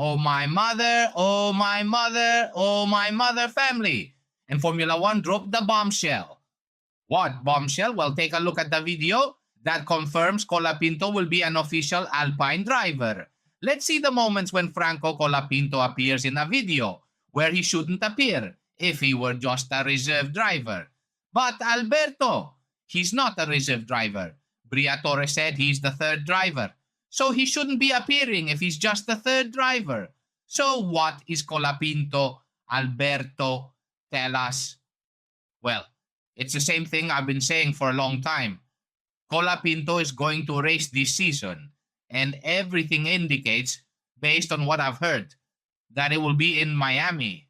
Oh my mother, oh my mother, oh my mother family. And Formula One dropped the bombshell. What bombshell? Well, take a look at the video that confirms Colapinto will be an official Alpine driver. Let's see the moments when Franco Colapinto appears in a video where he shouldn't appear if he were just a reserve driver. But Alberto, he's not a reserve driver. Briatore said he's the third driver. So he shouldn't be appearing if he's just the third driver. So what is Colapinto? Alberto, tell us. Well, it's the same thing I've been saying for a long time. Colapinto is going to race this season, and everything indicates, based on what I've heard, that it will be in Miami.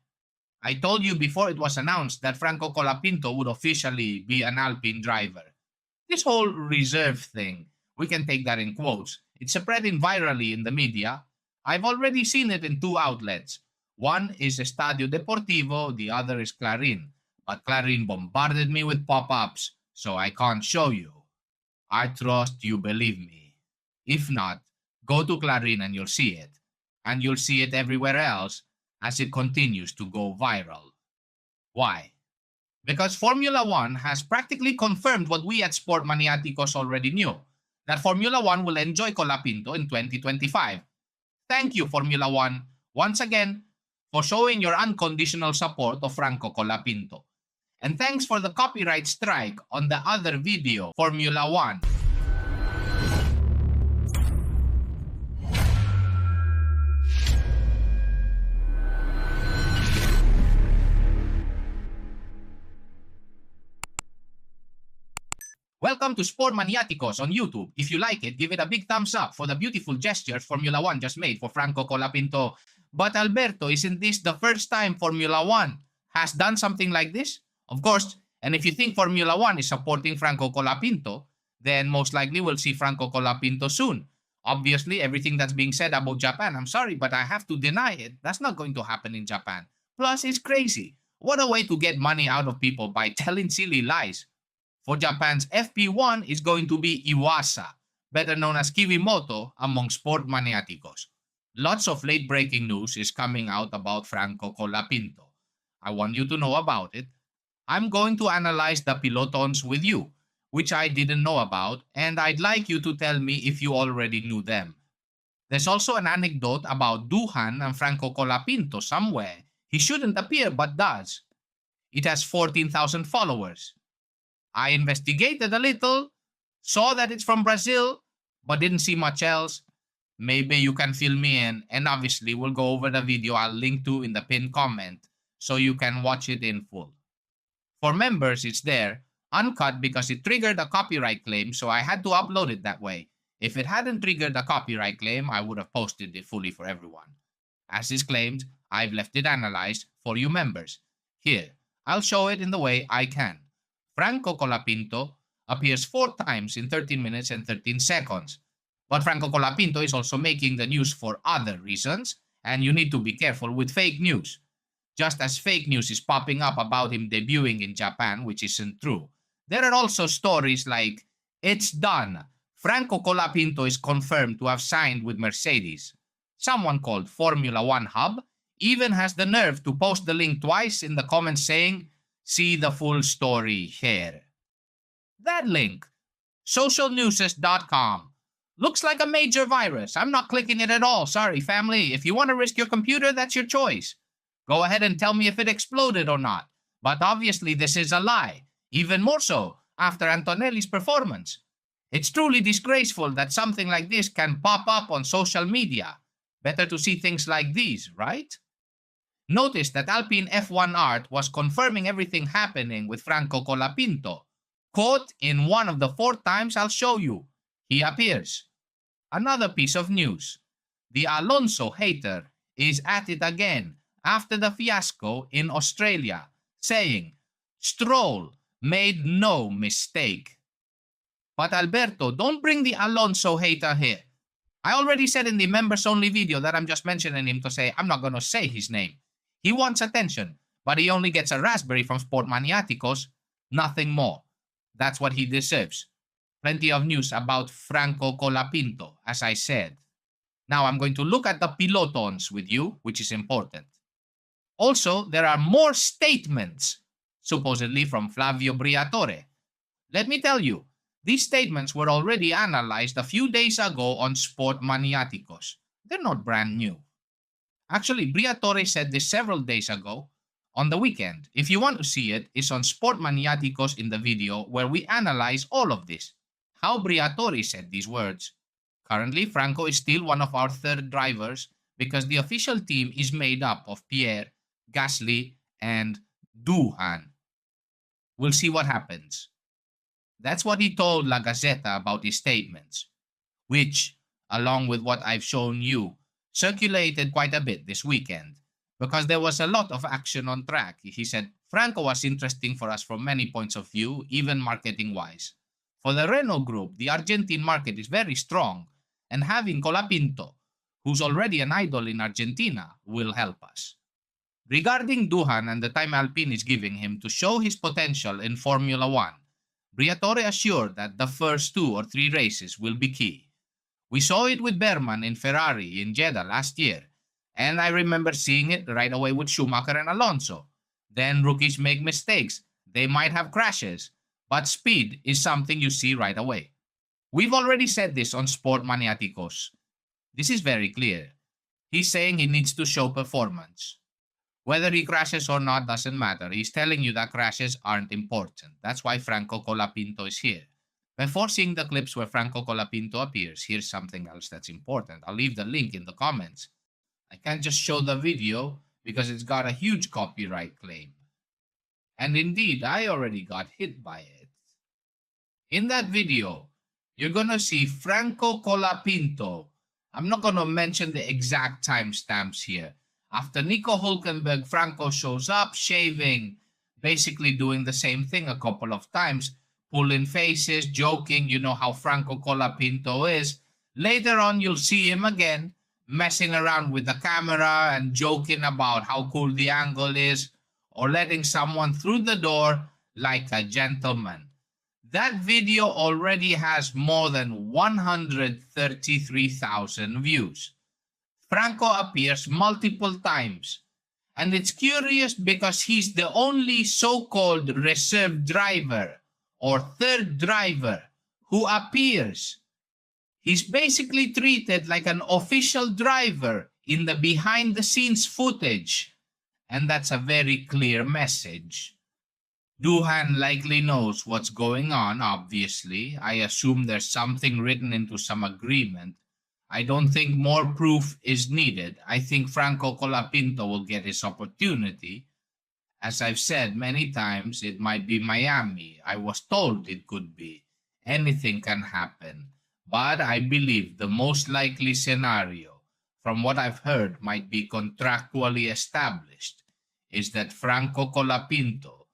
I told you before it was announced that Franco Colapinto would officially be an Alpine driver. This whole reserve thing, we can take that in quotes. It's spreading virally in the media. I've already seen it in two outlets. One is Estadio Deportivo, the other is Clarin. But Clarin bombarded me with pop-ups, so I can't show you. I trust you believe me. If not, go to Clarin and you'll see it. And you'll see it everywhere else as it continues to go viral. Why? Because Formula One has practically confirmed what we at Sport Maniaticos already knew, that Formula One will enjoy Colapinto in 2025. Thank you, Formula One, once again, for showing your unconditional support of Franco Colapinto. And thanks for the copyright strike on the other video, Formula One. Welcome to Sport Maniaticos on YouTube. If you like it, give it a big thumbs up for the beautiful gestures Formula One just made for Franco Colapinto. But Alberto, isn't this the first time Formula One has done something like this? Of course, and if you think Formula One is supporting Franco Colapinto, then most likely we'll see Franco Colapinto soon. Obviously, everything that's being said about Japan, I'm sorry, but I have to deny it. That's not going to happen in Japan. Plus, it's crazy. What a way to get money out of people by telling silly lies. For Japan's FP1 is going to be Iwasa, better known as Kiwimoto among Sport Maniaticos. Lots of late-breaking news is coming out about Franco Colapinto. I want you to know about it. I'm going to analyze the pelotons with you, which I didn't know about, and I'd like you to tell me if you already knew them. There's also an anecdote about doohan and Franco Colapinto somewhere. He shouldn't appear but does. It has 14,000 followers. I investigated a little, saw that it's from Brazil, but didn't see much else. Maybe you can fill me in, and obviously we'll go over the video I'll link to in the pinned comment so you can watch it in full. For members, it's there, uncut because it triggered a copyright claim, so I had to upload it that way. If it hadn't triggered a copyright claim, I would have posted it fully for everyone. As is claimed, I've left it analyzed for you members. Here, I'll show it in the way I can. Franco Colapinto appears 4 times in 13 minutes and 13 seconds. But Franco Colapinto is also making the news for other reasons, and you need to be careful with fake news. Just as fake news is popping up about him debuting in Japan, which isn't true, there are also stories like, it's done. Franco Colapinto is confirmed to have signed with Mercedes. Someone called Formula One Hub even has the nerve to post the link twice in the comments saying, see the full story here. That link, socialnewses.com, looks like a major virus. I'm not clicking it at all. Sorry, family. If you want to risk your computer, that's your choice. Go ahead and tell me if it exploded or not. But obviously this is a lie. Even more so after Antonelli's performance. It's truly disgraceful that something like this can pop up on social media. Better to see things like these, right? Notice that Alpine F1 Art was confirming everything happening with Franco Colapinto. Quote in one of the 4 times I'll show you. He appears. Another piece of news. The Alonso hater is at it again after the fiasco in Australia, saying, Stroll made no mistake. But Alberto, don't bring the Alonso hater here. I already said in the members-only video that I'm just mentioning him to say I'm not going to say his name. He wants attention, but he only gets a raspberry from Sport Maniaticos, nothing more. That's what he deserves. Plenty of news about Franco Colapinto, as I said. Now I'm going to look at the pelotons with you, which is important. Also, there are more statements, supposedly from Flavio Briatore. Let me tell you, these statements were already analyzed a few days ago on Sport Maniaticos. They're not brand new. Actually, Briatore said this several days ago on the weekend. If you want to see it, it's on Sport Maniaticos in the video where we analyze all of this. How Briatore said these words. Currently, Franco is still one of our third drivers because the official team is made up of Pierre, Gasly, and Doohan. We'll see what happens. That's what he told La Gazzetta about his statements, which, along with what I've shown you, circulated quite a bit this weekend because there was a lot of action on track. He said, Franco was interesting for us from many points of view, even marketing-wise. For the Renault group, the Argentine market is very strong, and having Colapinto, who's already an idol in Argentina, will help us. Regarding Doohan and the time Alpine is giving him to show his potential in Formula 1, Briatore assured that the first 2 or 3 races will be key. We saw it with Berman in Ferrari in Jeddah last year, and I remember seeing it right away with Schumacher and Alonso. Then rookies make mistakes. They might have crashes, but speed is something you see right away. We've already said this on Sport Maniaticos. This is very clear. He's saying he needs to show performance. Whether he crashes or not doesn't matter. He's telling you that crashes aren't important. That's why Franco Colapinto is here. Before seeing the clips where Franco Colapinto appears, here's something else that's important. I'll leave the link in the comments. I can't just show the video because it's got a huge copyright claim. And indeed, I already got hit by it. In that video, you're gonna see Franco Colapinto. I'm not gonna mention the exact timestamps here. After Nico Hülkenberg, Franco shows up, shaving, basically doing the same thing a couple of times, pulling faces, joking, you know how Franco Colapinto is. Later on, you'll see him again, messing around with the camera and joking about how cool the angle is, or letting someone through the door like a gentleman. That video already has more than 133,000 views. Franco appears multiple times, and it's curious because he's the only so-called reserve driver or third driver who appears. He's basically treated like an official driver in the behind-the-scenes footage, and that's a very clear message. Doohan likely knows what's going on, obviously. I assume there's something written into some agreement. I don't think more proof is needed. I think Franco Colapinto will get his opportunity. As I've said many times, it might be Miami. I was told it could be. Anything can happen. But I believe the most likely scenario, from what I've heard might be contractually established, is that Franco Colapinto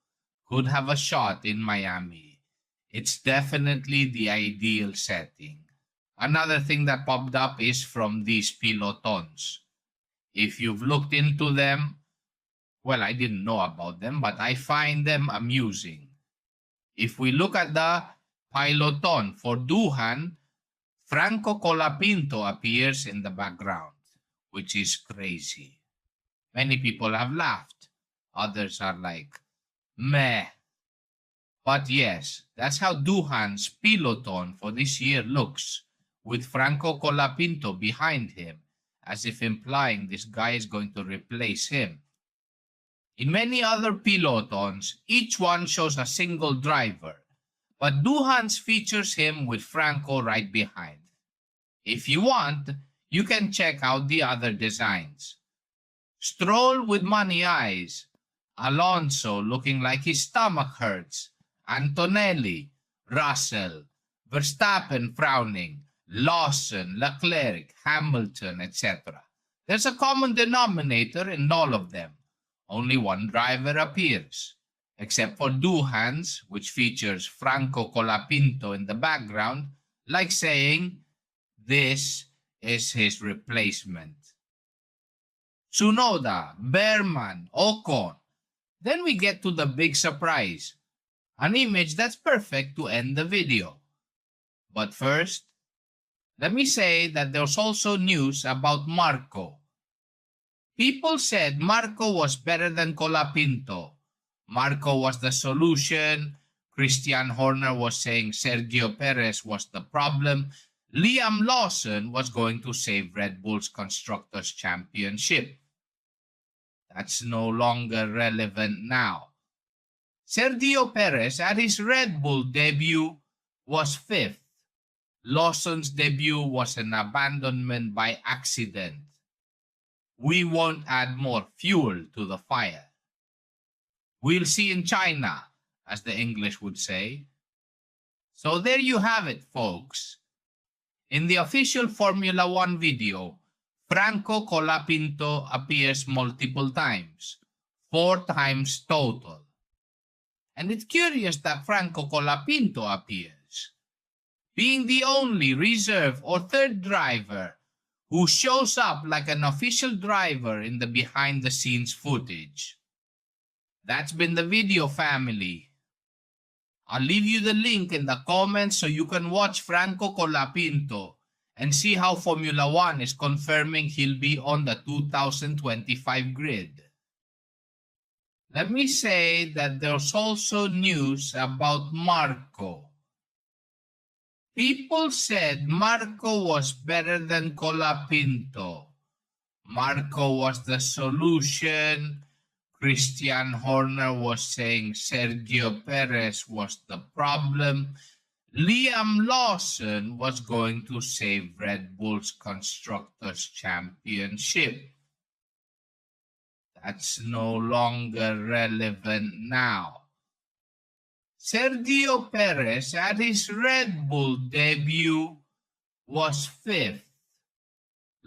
could have a shot in Miami. It's definitely the ideal setting. Another thing that popped up is from these pelotons. If you've looked into them, well, I didn't know about them, but I find them amusing. If we look at the peloton for Doohan, Franco Colapinto appears in the background, which is crazy. Many people have laughed. Others are like, meh. But yes, that's how Doohan's peloton for this year looks, with Franco Colapinto behind him, as if implying this guy is going to replace him. In many other pelotons, each one shows a single driver, but Doohan's features him with Franco right behind. If you want, you can check out the other designs. Stroll with money eyes, Alonso looking like his stomach hurts, Antonelli, Russell, Verstappen frowning, Lawson, Leclerc, Hamilton, etc. There's a common denominator in all of them. Only one driver appears, except for Doohan's, which features Franco Colapinto in the background, like saying, this is his replacement. Tsunoda, Berman, Ocon. Then we get to the big surprise, an image that's perfect to end the video. But first, Let me say that there's also news about Marco. People said Marco was better than Colapinto. Marco was the solution. Christian Horner was saying Sergio Perez was the problem. Liam Lawson was going to save Red Bull's Constructors' Championship. That's no longer relevant now. Sergio Perez at his Red Bull debut was 5th. Lawson's debut was an abandonment by accident. We won't add more fuel to the fire. We'll see in China, as the English would say. So there you have it, folks. In the official Formula One video, Franco Colapinto appears multiple times, 4 times total. And it's curious that Franco Colapinto appears, being the only reserve or third driver who shows up like an official driver in the behind-the-scenes footage. That's been the video, family. I'll leave you the link in the comments so you can watch Franco Colapinto and see how Formula One is confirming he'll be on the 2025 grid. Let me say that there's also news about Marco. People said Marco was better than Colapinto. Marco was the solution. Christian Horner was saying Sergio Perez was the problem. Liam Lawson was going to save Red Bull's Constructors' Championship. That's no longer relevant now. Sergio Perez at his Red Bull debut was 5th.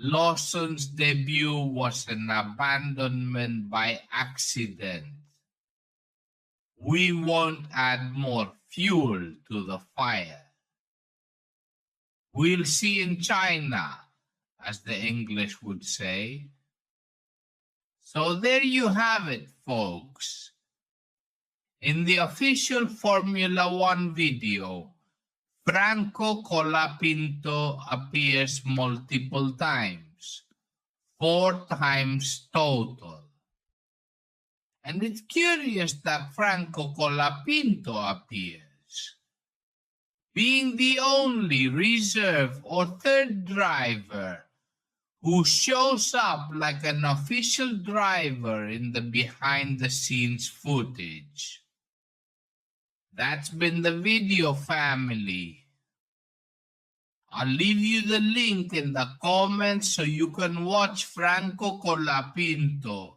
Lawson's debut was an abandonment by accident. We won't add more fuel to the fire. We'll see in China, as the English would say. So there you have it, folks. In the official Formula One video, Franco Colapinto appears multiple times, 4 times total. And it's curious that Franco Colapinto appears, being the only reserve or third driver who shows up like an official driver in the behind-the-scenes footage. That's been the video, family. I'll leave you the link in the comments so you can watch Franco Colapinto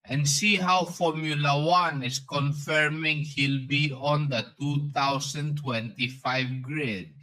and see how Formula One is confirming he'll be on the 2025 grid.